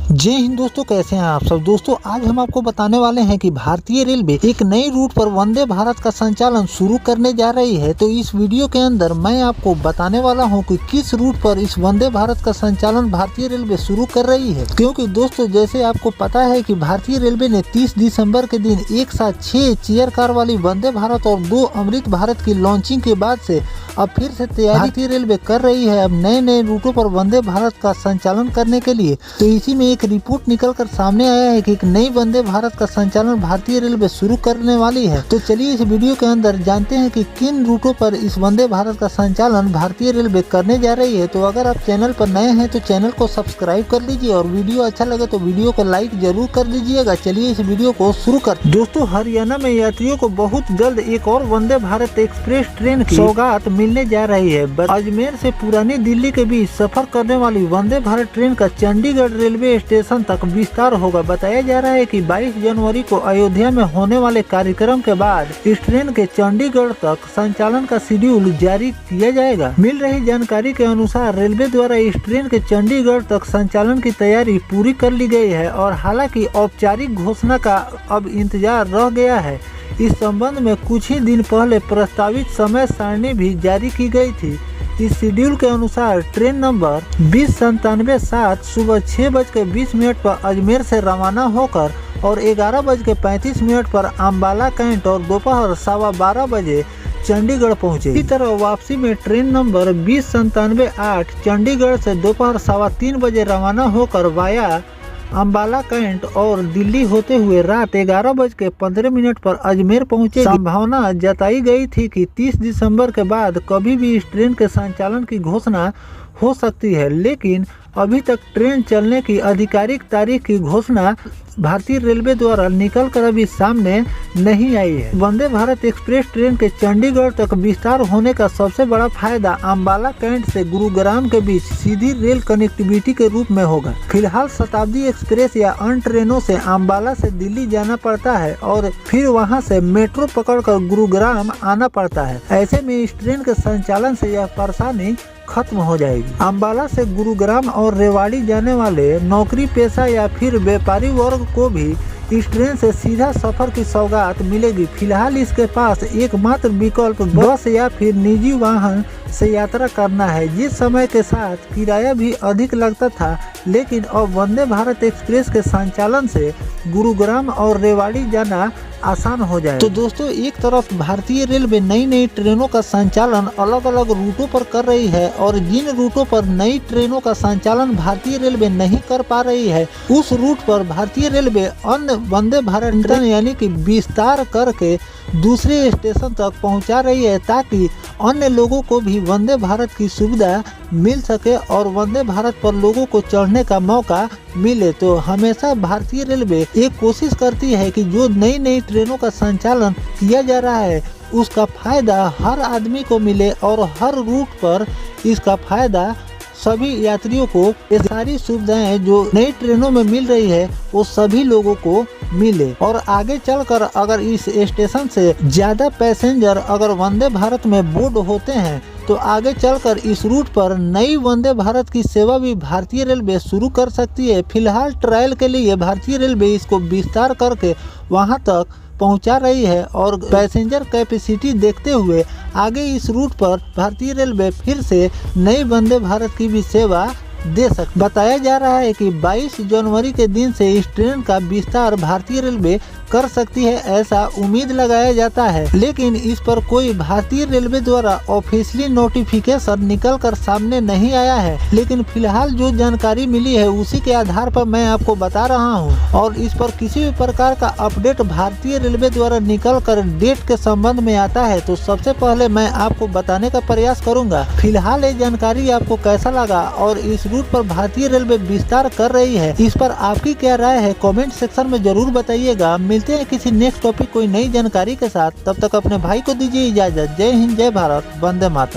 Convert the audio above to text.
जय हिंद दोस्तों, कैसे हैं आप सब। दोस्तों आज हम आपको बताने वाले हैं कि भारतीय रेलवे एक नई रूट पर वंदे भारत का संचालन शुरू करने जा रही है। तो इस वीडियो के अंदर मैं आपको बताने वाला हूं कि किस रूट पर इस वंदे भारत का संचालन भारतीय रेलवे शुरू कर रही है। क्योंकि दोस्तों जैसे आपको पता है कि भारतीय रेलवे ने 30 दिसंबर के दिन एक साथ 6 चेयर कार वाली वंदे भारत और 2 अमृत भारत की लॉन्चिंग के बाद से अब फिर से तैयारी भारतीय रेलवे कर रही है अब नए रूटों पर वंदे भारत का संचालन करने के लिए। तो इसी में एक रिपोर्ट निकलकर सामने आया है कि एक नई वंदे भारत का संचालन भारतीय रेलवे शुरू करने वाली है। तो चलिए इस वीडियो के अंदर जानते हैं कि किन रूटों पर इस वंदे भारत का संचालन भारतीय रेलवे करने जा रही है। तो अगर आप चैनल पर नए हैं तो चैनल को सब्सक्राइब कर लीजिए और वीडियो अच्छा लगे तो वीडियो को लाइक जरूर कर दीजिएगा। चलिए इस वीडियो को शुरू कर। दोस्तों हरियाणा में यात्रियों को बहुत जल्द एक और वंदे भारत एक्सप्रेस ट्रेन की सौगात मिलने जा रही है। अजमेर से पुरानी दिल्ली के बीच सफर करने वाली वंदे भारत ट्रेन का चंडीगढ़ रेलवे स्टेशन तक विस्तार होगा। बताया जा रहा है कि 22 जनवरी को अयोध्या में होने वाले कार्यक्रम के बाद इस ट्रेन के चंडीगढ़ तक संचालन का शेड्यूल जारी किया जाएगा। मिल रही जानकारी के अनुसार रेलवे द्वारा इस ट्रेन के चंडीगढ़ तक संचालन की तैयारी पूरी कर ली गई है और हालांकि औपचारिक घोषणा का अब इंतजार रह गया है। इस संबंध में कुछ ही दिन पहले प्रस्तावित समय सारणी भी जारी की गई थी। इस शेड्यूल के अनुसार ट्रेन नंबर 2097 सुबह 6:20 पर अजमेर से रवाना होकर और 11:35 पर अम्बाला कैंट और दोपहर 12:15 बजे चंडीगढ़ पहुंचे। इसी तरह वापसी में ट्रेन नंबर 2097-8 चंडीगढ़ से दोपहर 3:15 बजे रवाना होकर वाया अम्बाला कैंट और दिल्ली होते हुए रात 11:15 पर अजमेर पहुंचे। संभावना जताई गई थी कि 30 दिसंबर के बाद कभी भी इस ट्रेन के संचालन की घोषणा हो सकती है, लेकिन अभी तक ट्रेन चलने की आधिकारिक तारीख की घोषणा भारतीय रेलवे द्वारा निकलकर अभी सामने नहीं आई है। वंदे भारत एक्सप्रेस ट्रेन के चंडीगढ़ तक विस्तार होने का सबसे बड़ा फायदा अम्बाला कैंट से गुरुग्राम के बीच सीधी रेल कनेक्टिविटी के रूप में होगा। फिलहाल शताब्दी एक्सप्रेस या अन्य ट्रेनों से अम्बाला से दिल्ली जाना पड़ता है और फिर वहां से मेट्रो पकड़कर गुरुग्राम आना पड़ता है। ऐसे में इस ट्रेन के संचालन से यह परेशानी खत्म हो जाएगी। अम्बाला से गुरुग्राम और रेवाड़ी जाने वाले नौकरी पेशा या फिर व्यापारी वर्ग को भी इस ट्रेन से सीधा सफर की सौगात मिलेगी। फिलहाल इसके पास एकमात्र विकल्प बस या फिर निजी वाहन से यात्रा करना है, जिस समय के साथ किराया भी अधिक लगता था, लेकिन अब वंदे भारत एक्सप्रेस के संचालन से गुरुग्राम और रेवाड़ी जाना आसान हो जाए। तो दोस्तों एक तरफ भारतीय रेलवे नई ट्रेनों का संचालन अलग अलग रूटों पर कर रही है और जिन रूटों पर नई ट्रेनों का संचालन भारतीय रेलवे नहीं कर पा रही है उस रूट पर भारतीय रेलवे अन्य वंदे भारत ट्रेन यानी कि विस्तार करके दूसरे स्टेशन तक पहुंचा रही है, ताकि अन्य लोगों को भी वंदे भारत की सुविधा मिल सके और वंदे भारत पर लोगों को चढ़ने का मौका मिले। तो हमेशा भारतीय रेलवे एक कोशिश करती है कि जो नई ट्रेनों का संचालन किया जा रहा है उसका फायदा हर आदमी को मिले और हर रूट पर इसका फायदा सभी यात्रियों को, ये सारी सुविधाएं जो नई ट्रेनों में मिल रही है वो सभी लोगों को मिले। और आगे चलकर अगर इस स्टेशन से ज्यादा पैसेंजर अगर वंदे भारत में बोर्ड होते हैं तो आगे चलकर इस रूट पर नई वंदे भारत की सेवा भी भारतीय रेलवे शुरू कर सकती है। फिलहाल ट्रायल के लिए भारतीय रेलवे इसको विस्तार करके वहां तक पहुंचा रही है और पैसेंजर कैपेसिटी देखते हुए आगे इस रूट पर भारतीय रेलवे फिर से नई वंदे भारत की भी सेवा दे सकती। बताया जा रहा है कि 22 जनवरी के दिन से इस ट्रेन का विस्तार भारतीय रेलवे कर सकती है, ऐसा उम्मीद लगाया जाता है, लेकिन इस पर कोई भारतीय रेलवे द्वारा ऑफिशियली नोटिफिकेशन निकल कर सामने नहीं आया है। लेकिन फिलहाल जो जानकारी मिली है उसी के आधार पर मैं आपको बता रहा हूं और इस पर किसी भी प्रकार का अपडेट भारतीय रेलवे द्वारा निकल कर डेट के संबंध में आता है तो सबसे पहले मैं आपको बताने का प्रयास करूंगा। फिलहाल ये जानकारी आपको कैसा लगा और इस रूट पर भारतीय रेलवे विस्तार कर रही है, इस पर आपकी क्या राय है कमेंट सेक्शन में जरूर बताइएगा। मिलते हैं किसी नेक्स्ट टॉपिक कोई नई जानकारी के साथ, तब तक अपने भाई को दीजिए इजाजत। जय हिंद, जय भारत, वंदे मातरम।